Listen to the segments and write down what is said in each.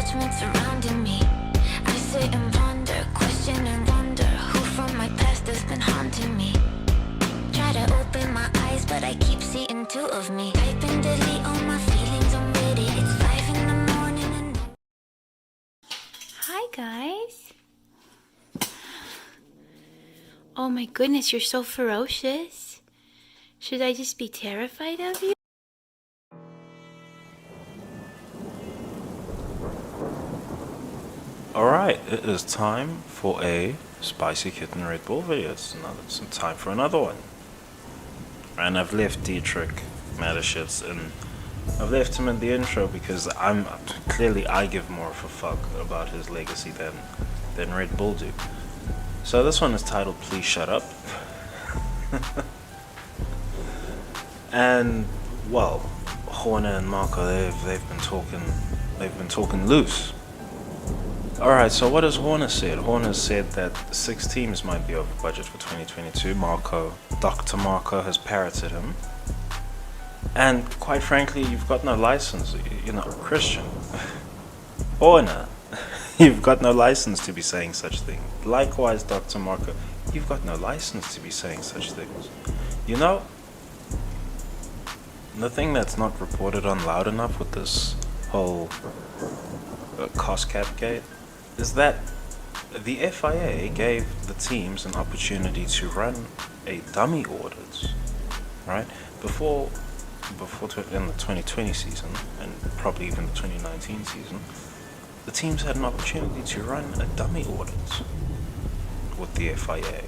judgment surrounding me. I sit and ponder, question and wonder who from my past has been haunting me. Try to open my eyes, but I keep seeing two of me. Type and delete all my feelings, I'm ready. It's 5 in the morning and Hi guys. Oh my goodness, you're so ferocious. Should I just be terrified of you? Alright, it is time for a Spicy Kitten Red Bull video. It's time for another one. And I've left Dietrich Mateschitz and I've left him in the intro because I give more of a fuck about his legacy than Red Bull do. So this one is titled Please Shut Up. And well, Horner and Marko, they've been talking loose. Alright, so what has Horner said? Horner said that 6 teams might be over budget for 2022. Dr. Marko has parroted him. And quite frankly, you've got no license, Christian. Horner, you've got no license to be saying such things. Likewise, Dr. Marko, you've got no license to be saying such things. The thing that's not reported on loud enough with this whole cost cap gate is that the FIA gave the teams an opportunity to run a dummy audit, right? Before in the 2020 season, and probably even the 2019 season, the teams had an opportunity to run a dummy audit with the FIA.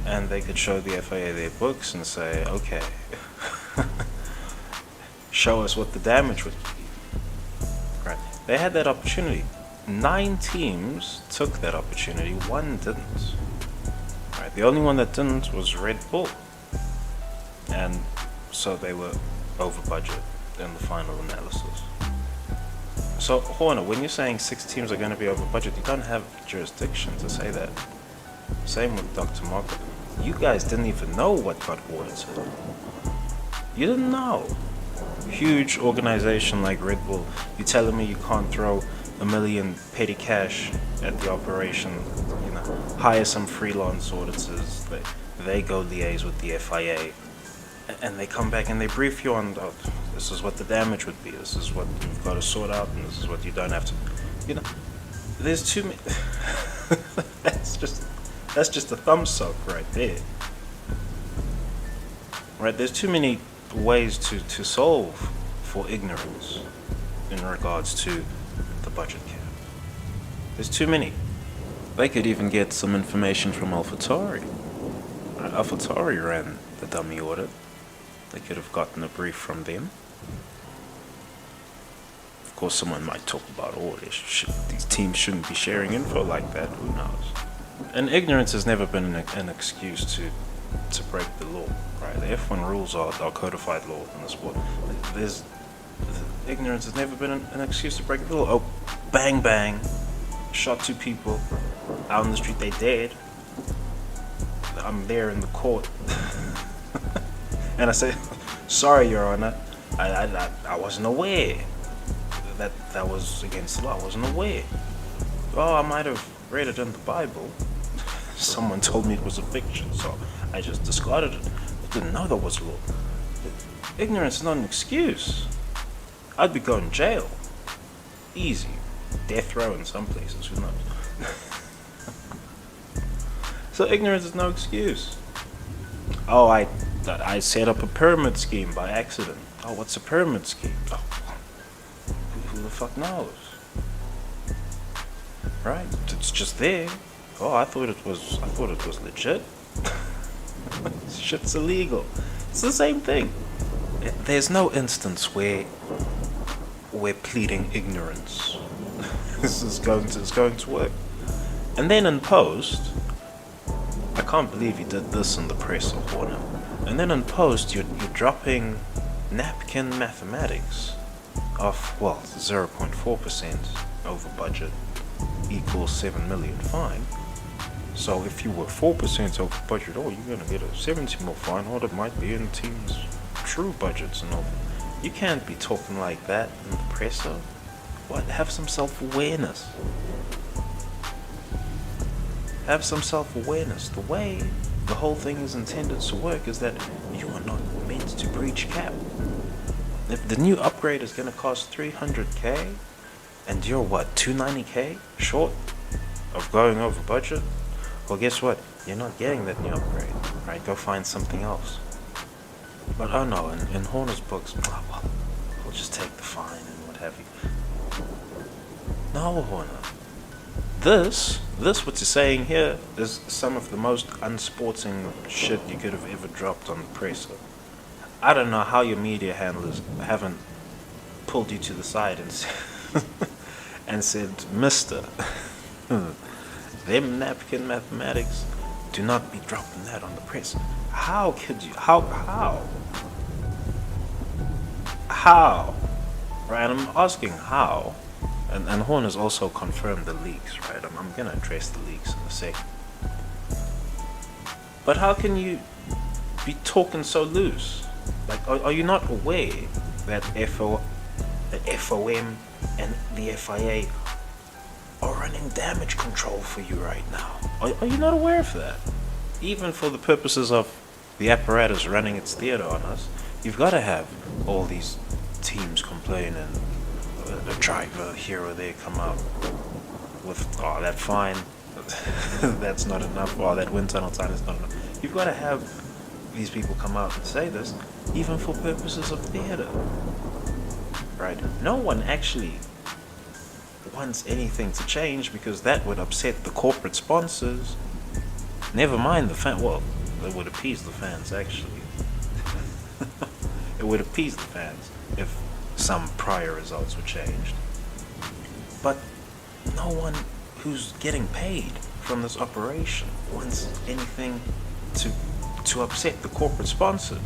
And they could show the FIA their books and say, okay, show us what the damage would be. Right? They had that opportunity. 9 teams took that opportunity, 1 didn't. Right? The only one that didn't was Red Bull. And so they were over budget in the final analysis. So Horner, when you're saying 6 teams are going to be over budget, you don't have jurisdiction to say that. Same with Dr. Marko. You guys didn't even know what got audited. You didn't know. Huge organization like Red Bull, you're telling me you can't throw $1 million petty cash at the operation, hire some freelance auditors, they go liaise with the FIA, and they come back and they brief you on, this is what the damage would be, this is what you've got to sort out, and this is what you don't have to, there's too many, that's just a thumb soak right there. Right, there's too many ways to solve for ignorance in regards to the budget cap. There's too many. They could even get some information from AlphaTauri. AlphaTauri ran the dummy audit. They could have gotten a brief from them. Of course, someone might talk about, these teams shouldn't be sharing info like that. Who knows? And ignorance has never been an excuse to break the law. Right? The F1 rules are codified law in the sport. Ignorance has never been an excuse to break the law. Oh, bang bang, shot 2 people out in the street, they dead. I'm there in the court, and I say, sorry, Your Honor, I wasn't aware that was against the law. I wasn't aware. Oh, I might have read it in the Bible. Someone told me it was a fiction, so I just discarded it. I didn't know that was law. Ignorance is not an excuse. I'd be going to jail. Easy. Death row in some places, who knows? So ignorance is no excuse. Oh, I set up a pyramid scheme by accident. Oh, what's a pyramid scheme? Oh, who the fuck knows? Right? It's just there. Oh, I thought it was legit. Shit's illegal. It's the same thing. There's no instance where we're pleading ignorance. This is going to work. And then in post, I can't believe you did this in the press of Horner. And then in post, you're dropping napkin mathematics of 0.4% over budget equals 7 million fine. So if you were 4% over budget, you're gonna get a 70 mil fine, or it might be in teams' true budgets and all. You can't be talking like that in the presser what? Have some self-awareness. Have some self-awareness. The way the whole thing is intended to work is that you are not meant to breach cap. If the new upgrade is going to cost 300k and you're what, 290k short of going over budget, well, guess what? You're not getting that new upgrade, right? Go find something else. But oh no, in Horner's books, oh, well, we'll just take the fine and what have you. No, Horner. This what you're saying here is some of the most unsporting shit you could have ever dropped on the presser. I don't know how your media handlers haven't pulled you to the side and said, Mister, them napkin mathematics, do not be dropping that on the press. How could you? How? Right, I'm asking how. And Horn has also confirmed the leaks, right? I'm going to address the leaks in a second. But how can you be talking so loose? Like, are you not aware that FOM and the FIA are running damage control for you right now? Are you not aware of that? Even for the purposes of the apparatus running its theater on us, you've got to have all these teams complaining. A driver here or there come out with, oh, that fine, that's not enough, oh, that wind tunnel time is not enough. You've got to have these people come out and say this, even for purposes of theater, right? No one actually wants anything to change because that would upset the corporate sponsors. Never mind the fan. Well, it would appease the fans, actually. It would appease the fans if some prior results were changed. But no one who's getting paid from this operation wants anything to upset the corporate sponsors,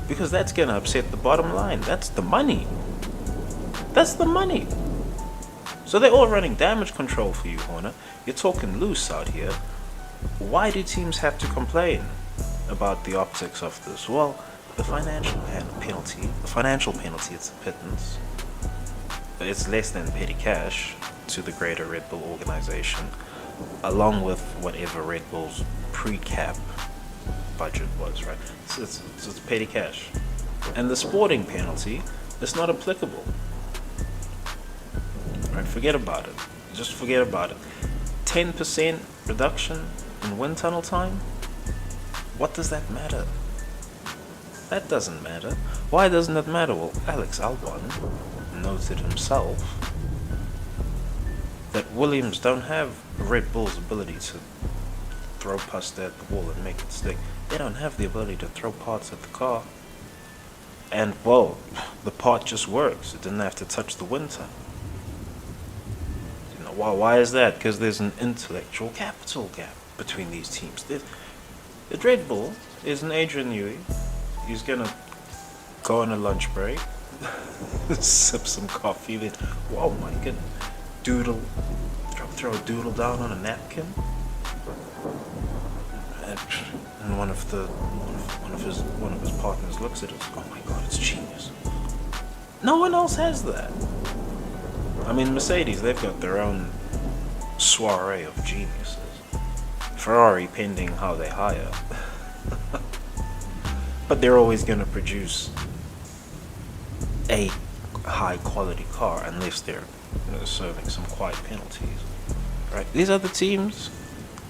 because that's going to upset the bottom line. That's the money. That's the money. So they're all running damage control for you, Horner. You're talking loose out here. Why do teams have to complain about the optics of this? Well, the financial penalty, it's a pittance. It's less than petty cash to the greater Red Bull organization, along with whatever Red Bull's pre-cap budget was, right? So it's petty cash. And the sporting penalty is not applicable. Right? Forget about it. Just forget about it. 10% reduction in wind tunnel time? What does that matter? That doesn't matter. Why doesn't it matter? Well, Alex Albon noted himself that Williams don't have Red Bull's ability to throw pasta at the wall and make it stick. They don't have the ability to throw parts at the car. And, well, the part just works. It didn't have to touch the wind tunnel. You know, why is that? Because there's an intellectual capital gap between these teams. The Red Bull is an Adrian Newey. He's gonna go on a lunch break, sip some coffee, then, oh my goodness, throw a doodle down on a napkin, and one of his partners looks at it, oh my god, it's genius. No one else has that. I mean, Mercedes, they've got their own soiree of geniuses. Ferrari, pending how they hire. But they're always going to produce a high quality car unless they're serving some quiet penalties, right? These other teams,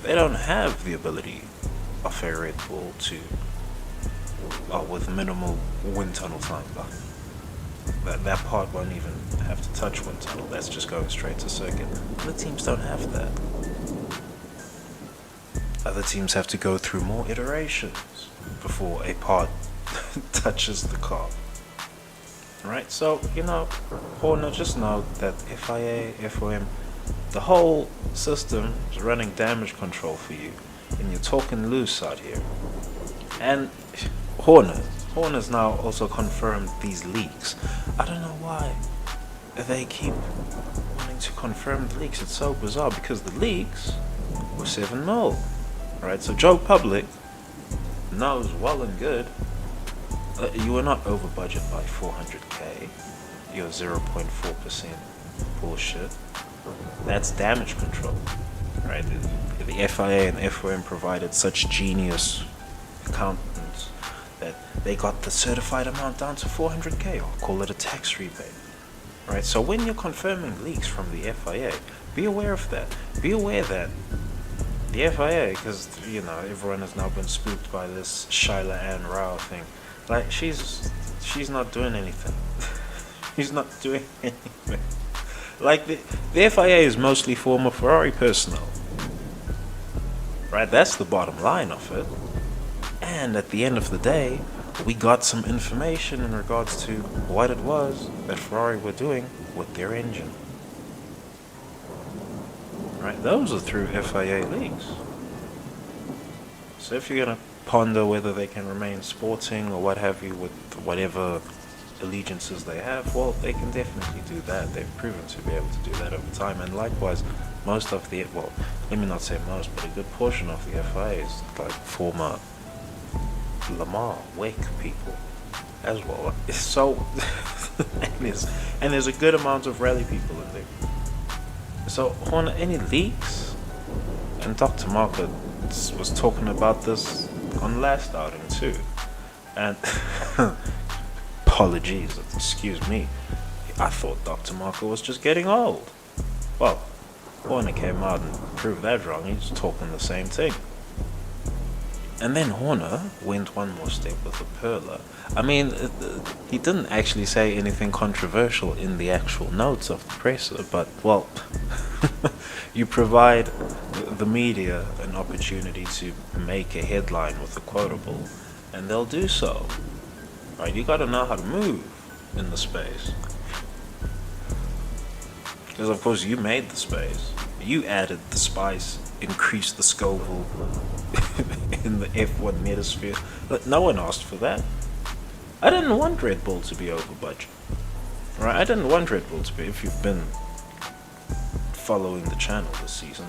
they don't have the ability of a Red Bull to, with minimal wind tunnel time. That part won't even have to touch wind tunnel. That's just going straight to circuit. Other teams don't have that. Other teams have to go through more iterations before a part touches the car. Right? So, Horner, just know that FIA, FOM, the whole system is running damage control for you. And you're talking loose out here. And Horner's now also confirmed these leaks. I don't know why they keep wanting to confirm the leaks. It's so bizarre because the leaks were 7 mil. Right, so Joe Public knows well and good you were not over budget by 400k. You're 0.4% bullshit. That's damage control, right? The FIA and FOM provided such genius accountants that they got the certified amount down to 400k. I'll call it a tax rebate, right? So when you're confirming leaks from the FIA, be aware of that. Be aware that the FIA, because everyone has now been spooked by this Shyla Ann Rao thing. Like she's not doing anything. She's not doing anything. Like the FIA is mostly former Ferrari personnel, right? That's the bottom line of it. And at the end of the day, we got some information in regards to what it was that Ferrari were doing with their engine. Right? Those are through FIA leaks. So if you're gonna ponder whether they can remain sporting or what have you with whatever allegiances they have, well, they can definitely do that. They've proven to be able to do that over time. And likewise, most of the, well, let me not say most, but a good portion of the FIA is like former Lamar Wake people as well. So and there's a good amount of rally people in there. So on any leaks, and Dr. Marko was talking about this on last outing too, and apologies, excuse me, I thought Dr. Marko was just getting old. Well, Horner came out and proved that wrong. He's talking the same thing. And then Horner went one more step with the Perla. I mean, he didn't actually say anything controversial in the actual notes of the presser, but, well, you provide the media an opportunity to make a headline with a quotable, and they'll do so. Right? You gotta know how to move in the space. Because, of course, you made the space. You added the spice, increased the Scoville in the F1 metasphere. But no one asked for that. I didn't want Red Bull to be over budget. Right? I didn't want Red Bull to be, if you've been following the channel this season,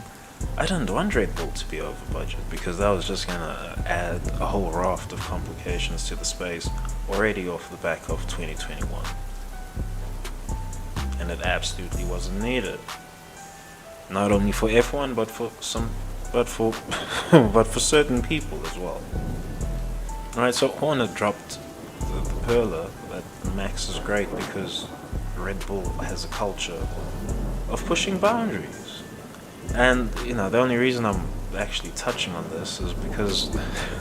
I didn't want Red Bull to be over budget because that was just gonna add a whole raft of complications to the space already off the back of 2021. And it absolutely wasn't needed. Not only for F1 but for but for certain people as well. Alright, so Horner dropped the Perla that Max is great because Red Bull has a culture of pushing boundaries. And the only reason I'm actually touching on this is because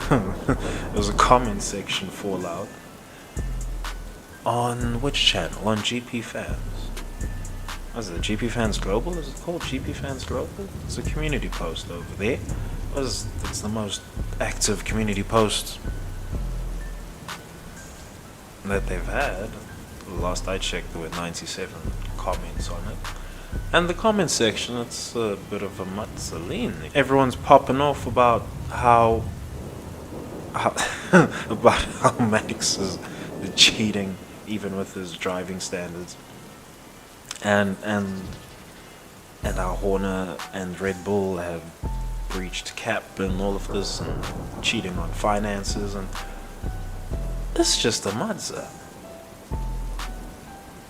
there was a comment section fallout on which channel? On GP Fans. What is it? GP Fans Global? Is it called GP Fans Global? It's a community post over there. It's the most active community post that they've had. Last I checked, there were 97 comments on it. And the comment section, it's a bit of a muzzaline. Everyone's popping off about how Max is cheating even with his driving standards. And how Horner and Red Bull have breached cap and all of this and cheating on finances, and it's just a mudza.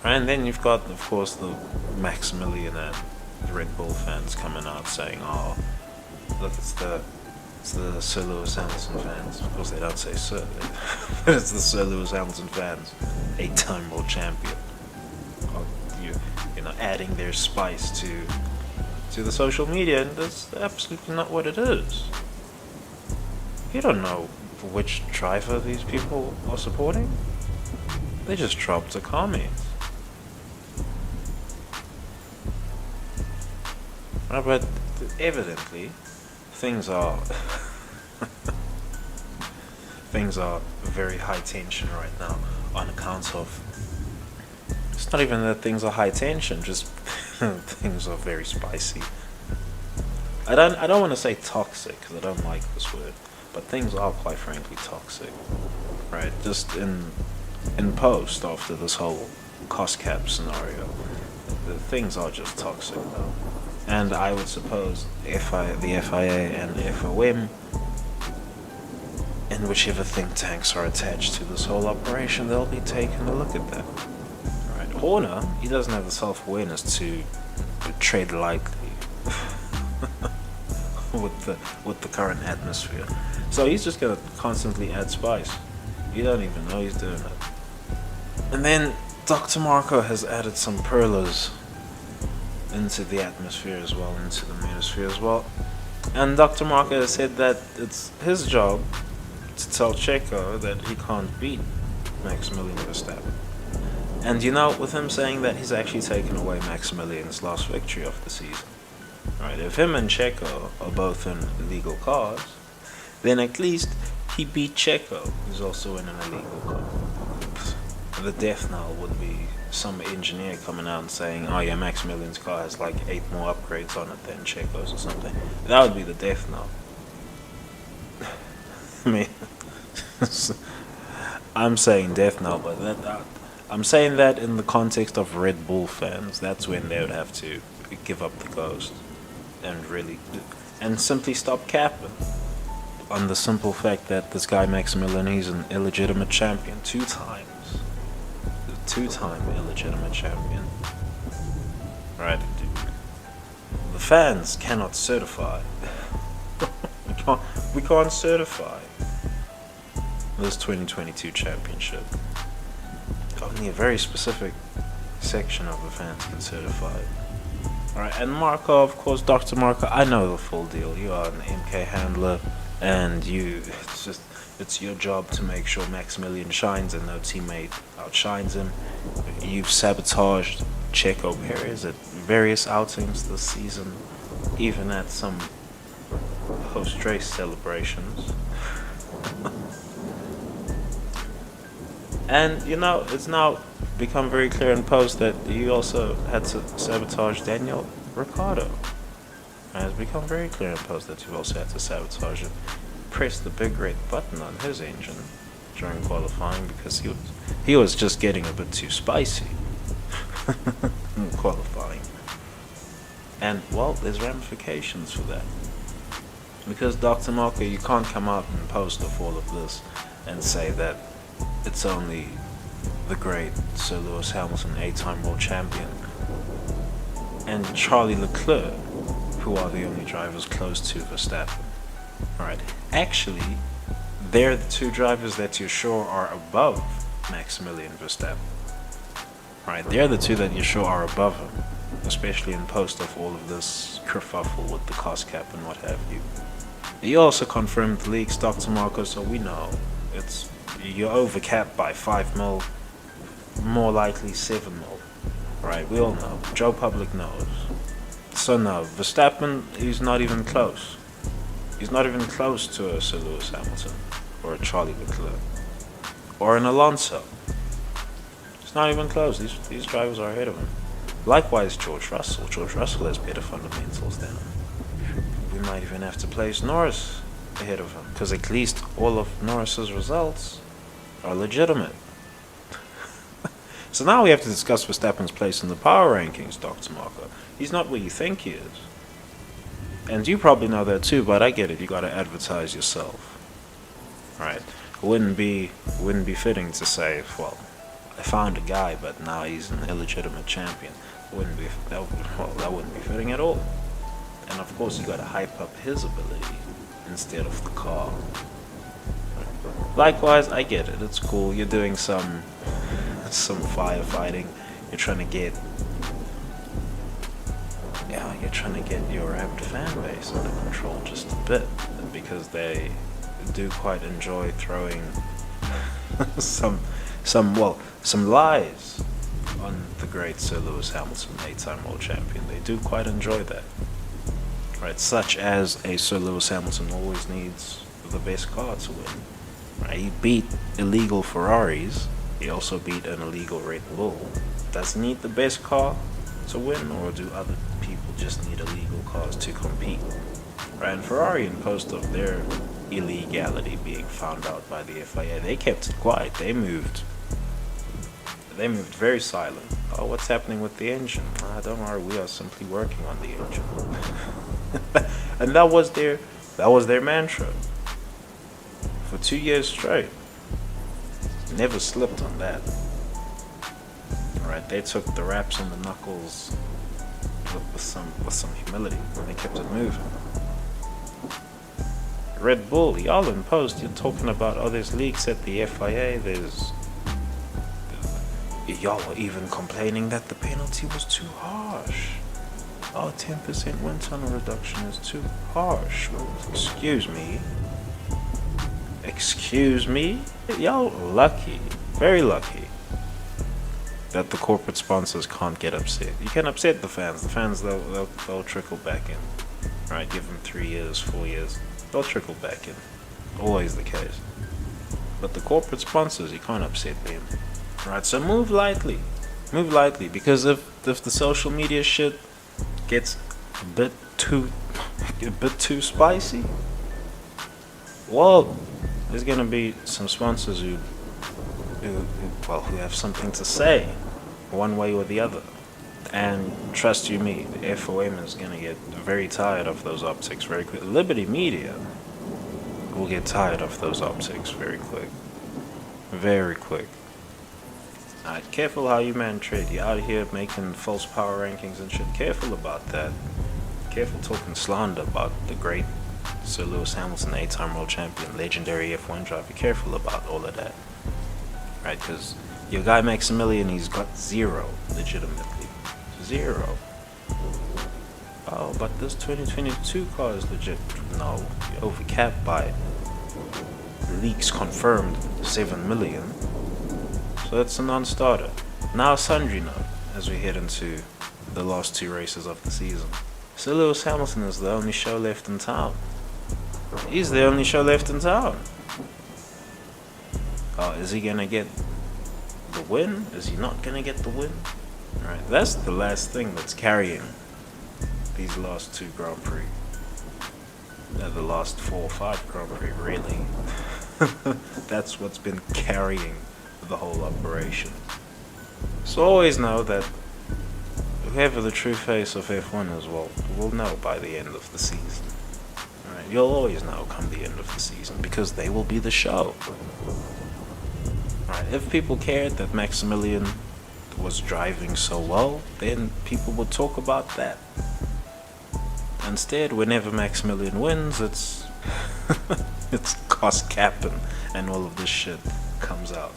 And then you've got, of course, the Maximilian and Red Bull fans coming out saying, "Oh, look, it's the Sir Lewis Hamilton fans." Of course, they don't say Sir, but it's the Sir Lewis Hamilton fans, 8-time world champion. Adding their spice to the social media, and that's absolutely not what it is. You don't know which driver these people are supporting. They just dropped a comment. But evidently, things are very high tension right now on account of. It's not even that things are high tension, just things are very spicy. I don't want to say toxic because I don't like this word, but things are quite frankly toxic, right? Just in post after this whole cost cap scenario, the things are just toxic though. And I would suppose the FIA and the FOM, and whichever think tanks are attached to this whole operation, they'll be taking a look at that. Horner, he doesn't have the self-awareness to tread lightly with the current atmosphere. So he's just gonna constantly add spice. You don't even know he's doing it. And then Dr. Marko has added some perlers into the atmosphere as well, into the manosphere as well. And Dr. Marko has said that it's his job to tell Checo that he can't beat Maximilian Verstappen. And you know, with him saying that, he's actually taken away Maximilian's last victory of the season. Right? If him and Checo are both in illegal cars, then at least he beat Checo, who's also in an illegal car. The death knell would be some engineer coming out and saying, oh yeah, Maximilian's car has like 8 more upgrades on it than Checo's or something. That would be the death knell. I mean, I'm saying death knell, but I'm saying that in the context of Red Bull fans. That's when they would have to give up the ghost and simply stop capping on the simple fact that this guy Maximilian, he's an illegitimate champion, 2 times. Two-time illegitimate champion. Right? The fans cannot certify. we can't certify this 2022 championship. Only a very specific section of the fans can certify it. Alright, and Marko, of course, Dr. Marko, I know the full deal. You are an MK handler, and it's your job to make sure Maximilian shines and no teammate outshines him. You've sabotaged Checo Perez at various outings this season, even at some post-race celebrations. And you know, it's now become very clear in post that you also had to sabotage Daniel Ricciardo. And it's become very clear in post that you've also had to sabotage him. Press the big red button on his engine during qualifying because he was just getting a bit too spicy in qualifying. And well, there's ramifications for that. Because Dr. Marko, you can't come out and post off all of this and say that it's only the great Sir Lewis Hamilton, 8-time world champion, and Charlie Leclerc, who are the only drivers close to Verstappen. Alright, actually, they're the 2 drivers that you're sure are above Maximilian Verstappen. Alright, they're the 2 that you're sure are above him, especially in post of all of this kerfuffle with the cost cap and what have you. He also confirmed the leaks, Dr. Marko, so we know you're overcapped by 5 mil, more likely 7 mil. Right, we all know. Joe Public knows. So no, Verstappen, he's not even close. He's not even close to a Sir Lewis Hamilton or a Charlie Leclerc or an Alonso. It's not even close. These drivers are ahead of him. Likewise, George Russell. George Russell has better fundamentals than him. We might even have to place Norris ahead of him because at least all of Norris's results are legitimate. So now we have to discuss Verstappen's place in the power rankings, Dr. Marko. He's not where you think he is. And you probably know that too, but I get it. You gotta advertise yourself. Right? It wouldn't be fitting to say, well, I found a guy, but now he's an illegitimate champion. That wouldn't be fitting at all. And of course, you gotta hype up his ability instead of the car. Likewise, I get it. It's cool. You're doing some firefighting. You're trying to get your rabid fan base under control just a bit, because they do quite enjoy throwing some lies on the great Sir Lewis Hamilton, 8-time world champion. They do quite enjoy that. Right, such as a Sir Lewis Hamilton always needs the best car to win. Right, he beat illegal Ferraris. He also beat an illegal Red Bull. Does he need the best car to win, or do other people just need illegal cars to compete? Right, and Ferrari, in post of their illegality being found out by the FIA, they kept it quiet. They moved very silent. Oh, what's happening with the engine? Don't worry, we are simply working on the engine. And that was their mantra for 2 years straight. Never slipped on that. Right? They took the raps and the knuckles with some humility, and they kept it moving. Red Bull, y'all in post, you're talking about, oh, there's leaks at the FIA, y'all were even complaining that the penalty was too harsh. Oh, 10% wind tunnel reduction is too harsh. Well, excuse me? Y'all lucky, very lucky, that the corporate sponsors can't get upset. You can upset the fans. The fans, they'll trickle back in. Right, give them 3 years, 4 years. They'll trickle back in. Always the case. But the corporate sponsors, you can't upset them. Right, so move lightly. Move lightly, because if the social media shit gets a bit too spicy, well, there's gonna be some sponsors who have something to say, one way or the other. And trust you me, the FOM is gonna get very tired of those optics very quick. Liberty Media will get tired of those optics very quick. Very quick. Alright, careful how you man trade. You're out here making false power rankings and shit. Careful about that. Careful talking slander about the great Sir Lewis Hamilton, 8-time world champion, legendary F1 driver. Careful about all of that. Right, because your guy Maximilian, he's got 0, legitimately. 0. Oh, but this 2022 car is legit. No, you're overcapped by leaks confirmed 7 million. So that's a non-starter. Now sundry note, as we head into the last 2 races of the season. Sir Lewis Hamilton is the only show left in town. He's the only show left in town. Oh, is he gonna get the win? Is he not gonna get the win? Right, that's the last thing that's carrying these last 2 Grand Prix. The last 4 or 5 Grand Prix, really. That's what's been carrying the whole operation. So always know that whoever the true face of F1 is, well, we'll know by the end of the season. Right, you'll always know come the end of the season, because they will be the show. Right, if people cared that Maximilian was driving so well, then people would talk about that. Instead, whenever Maximilian wins, it's it's cost capping and all of this shit comes out.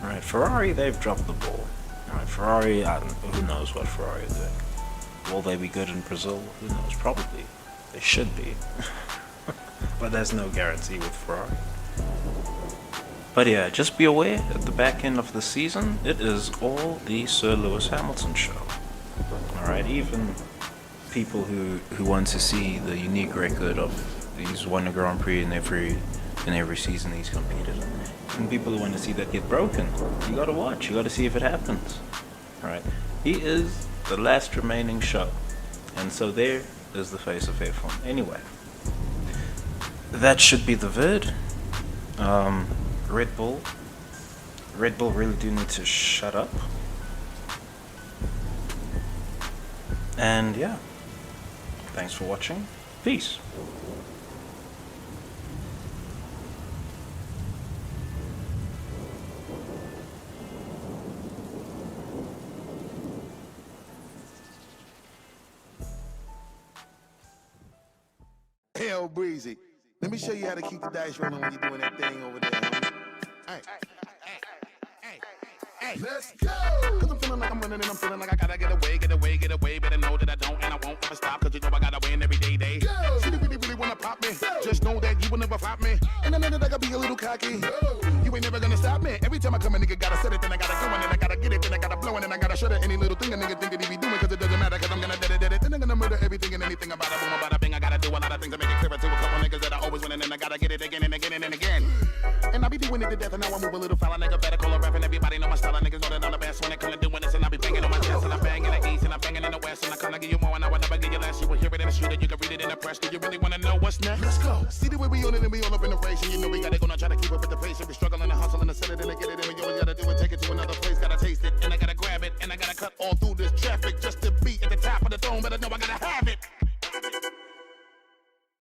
Right, Ferrari, they've dropped the ball. Right, Ferrari, who knows what Ferrari is doing. Will they be good in Brazil? Who knows? Probably. They should be. But there's no guarantee with Ferrari. But yeah, just be aware, at the back end of the season, it is all the Sir Lewis Hamilton show. Alright, even people who want to see the unique record of he's won a Grand Prix in every season he's competed in. And people who want to see that get broken, you gotta watch, you gotta see if it happens. Alright, he is the last remaining show. And so there is the face of F1. Anyway, that should be the vid. Red Bull really do need to shut up. And yeah, thanks for watching. Peace. Hell breezy. Let me show you how to keep the dice rolling when you're doing that thing over there, homie. Hey, let's go! Cause I'm feeling like I'm running and I'm feeling like I gotta get away. Better know that I don't and I won't ever stop. Cause you know I gotta win every day. Go! See, you really wanna pop me. Go! Just know that you will never flop me. And I know that I gotta be a little cocky. Go! You ain't never gonna stop me. Every time I come, a nigga gotta set it, then I gotta go, and then I gotta get it, then I gotta blow, and then I gotta shut it. Any little thing a nigga think that he be doing, cause it doesn't matter, cause I'm gonna dead it. Then I'm gonna murder everything and anything about it. Boom, about a bing. I gotta do a lot of things to make it clearer to a couple niggas that I always win, and then I gotta get it again and again and again. And I be doing it to death, and now I move a little foul. Nigga better call a rap, and everybody know my style. Niggas know that I'm the best when it comes to doing this, and I be banging on my chest, and I bang in the east, and I banging in the west, and I kinda give you more, and I will never give you less. You will hear it in the street, and you can read it in the press. Do you really wanna know what's next? Let's go. See the way we on it, and we all up in the race, and you know we gotta go now try to keep up with the pace, and we struggling and hustling and set it, and get it, and we